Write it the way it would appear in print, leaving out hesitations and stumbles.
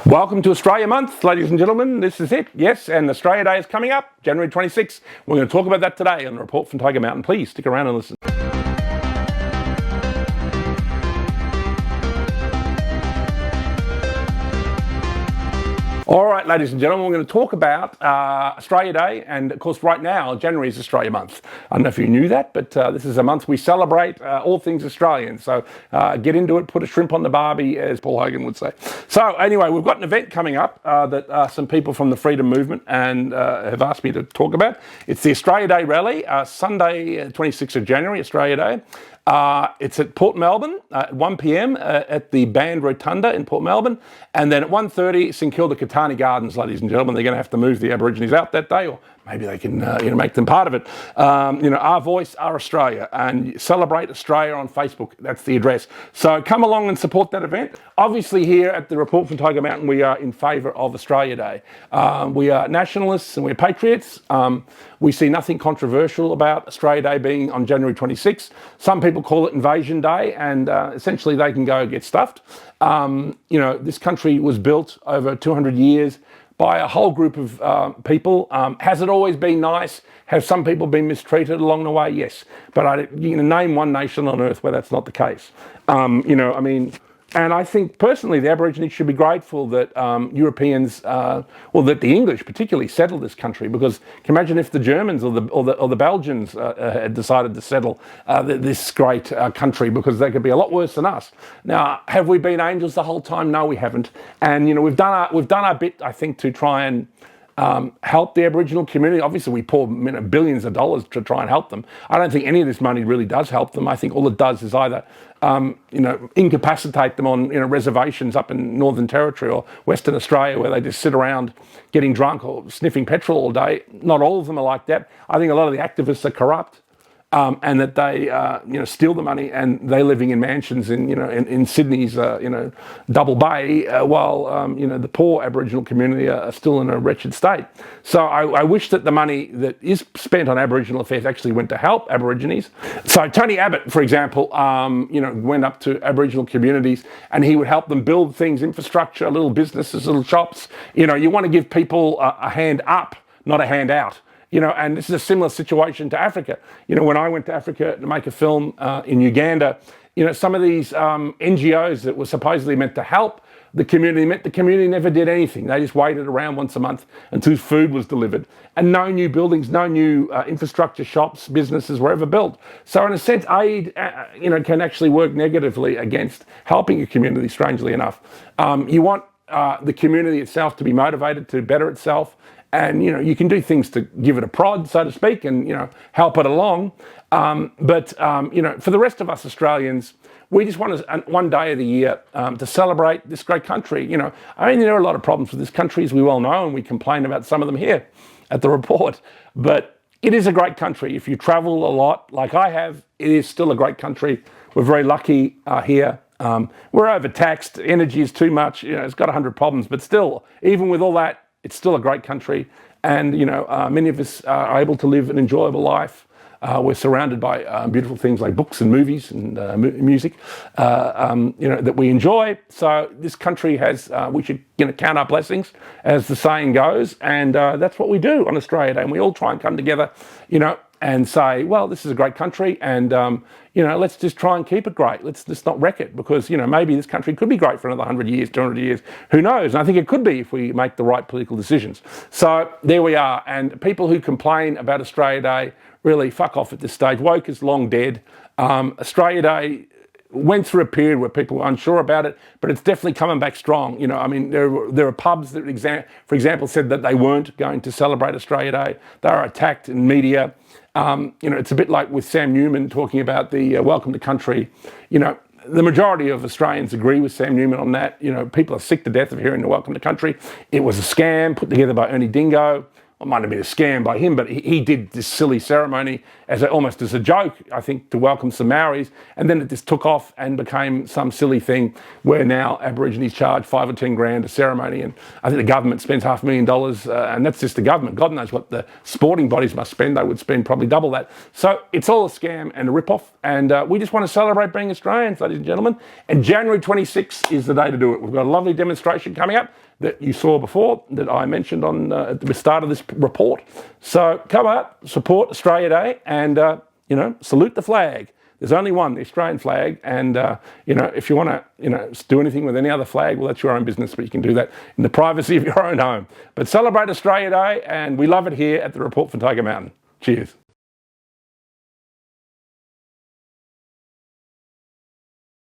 Welcome to Australia Month, ladies and gentlemen. This is it, yes, and Australia Day is coming up, January 26th. We're going to talk about that today on the report from Tiger Mountain. Please stick around and listen. All right, ladies and gentlemen, we're going to talk about Australia Day, and of course right now, January is Australia Month. I don't know if you knew that, but this is a month we celebrate all things Australian. So get into it, put a shrimp on the barbie, as Paul Hogan would say. So anyway, we've got an event coming up that some people from the Freedom Movement and have asked me to talk about. It's the Australia Day Rally, Sunday, 26th of January, Australia Day. It's at Port Melbourne at 1 p.m. At the Band Rotunda in Port Melbourne, and then at 1:30 St Kilda Catani Gardens, ladies and gentlemen. They're going to have to move the Aborigines out that day, or maybe they can make them part of it. Our voice, our Australia, and celebrate Australia on Facebook. That's the address. So come along and support that event. Obviously here at the Report from Tiger Mountain, we are in favour of Australia Day. We are nationalists and we're patriots. We see nothing controversial about Australia Day being on January 26th. Some people call it Invasion Day, and essentially they can go get stuffed. This country was built over 200 years by a whole group of people. Has it always been nice? Have some people been mistreated along the way? Yes. But you can name one nation on earth where that's not the case. And I think personally the Aborigines should be grateful that Europeans, that the English particularly settled this country, because can you imagine if the Germans or the Belgians had decided to settle this great country, because they could be a lot worse than us. Now, have we been angels the whole time? No, we haven't. And we've done our bit, I think, to try and help the Aboriginal community. Obviously, we pour billions of dollars to try and help them. I don't think any of this money really does help them. I think all it does is either incapacitate them on reservations up in Northern Territory or Western Australia, where they just sit around getting drunk or sniffing petrol all day. Not all of them are like that. I think a lot of the activists are corrupt. And that they, steal the money, and they're living in mansions in Sydney's, Double Bay, while, the poor Aboriginal community are still in a wretched state. So I wish that the money that is spent on Aboriginal affairs actually went to help Aborigines. So Tony Abbott, for example, went up to Aboriginal communities, and he would help them build things, infrastructure, little businesses, little shops. You want to give people a hand up, not a hand out. And this is a similar situation to Africa. When I went to Africa to make a film in Uganda, some of these NGOs that were supposedly meant to help the community never did anything. They just waited around once a month until food was delivered. And no new buildings, no new infrastructure, shops, businesses were ever built. So in a sense, aid, can actually work negatively against helping a community, strangely enough. You want the community itself to be motivated to better itself. And, you can do things to give it a prod, so to speak, and, help it along. But for the rest of us Australians, we just want one day of the year to celebrate this great country. There are a lot of problems with this country, as we well know, and we complain about some of them here at the report. But it is a great country. If you travel a lot, like I have, it is still a great country. We're very lucky here. We're overtaxed. Energy is too much. It's got 100 problems. But still, even with all that, it's still a great country, and many of us are able to live an enjoyable life. We're surrounded by beautiful things like books and movies and music, that we enjoy. So this country has, we should count our blessings, as the saying goes, and that's what we do on Australia Day. And we all try and come together, and say, well, this is a great country, and let's just try and keep it great. Let's just not wreck it, because maybe this country could be great for another 100 years, 200 years. Who knows? And I think it could be if we make the right political decisions. So there we are. And people who complain about Australia Day, really fuck off at this stage. Woke is long dead. Australia Day went through a period where people were unsure about it, but it's definitely coming back strong. There are pubs that, for example, said that they weren't going to celebrate Australia Day. They were attacked in media. It's a bit like with Sam Newman talking about the Welcome to Country. The majority of Australians agree with Sam Newman on that. People are sick to death of hearing the Welcome to Country. It was a scam put together by Ernie Dingo. It might have been a scam by him, but he did this silly ceremony almost as a joke, I think, to welcome some Maoris, and then it just took off and became some silly thing where now Aborigines charge 5 or 10 grand a ceremony, and I think the government spends $500,000, and that's just the government. God knows what the sporting bodies must spend. They would spend probably double that. So it's all a scam and a rip-off, and we just want to celebrate being Australians, ladies and gentlemen, and January 26th is the day to do it. We've got a lovely demonstration coming up. that you saw before that I mentioned on at the start of this report. So come out, support Australia Day, and salute the flag. There's only one, the Australian flag, and if you want to do anything with any other flag, well, that's your own business, but you can do that in the privacy of your own home. But celebrate Australia Day, and we love it here at the Report from Tiger Mountain. Cheers.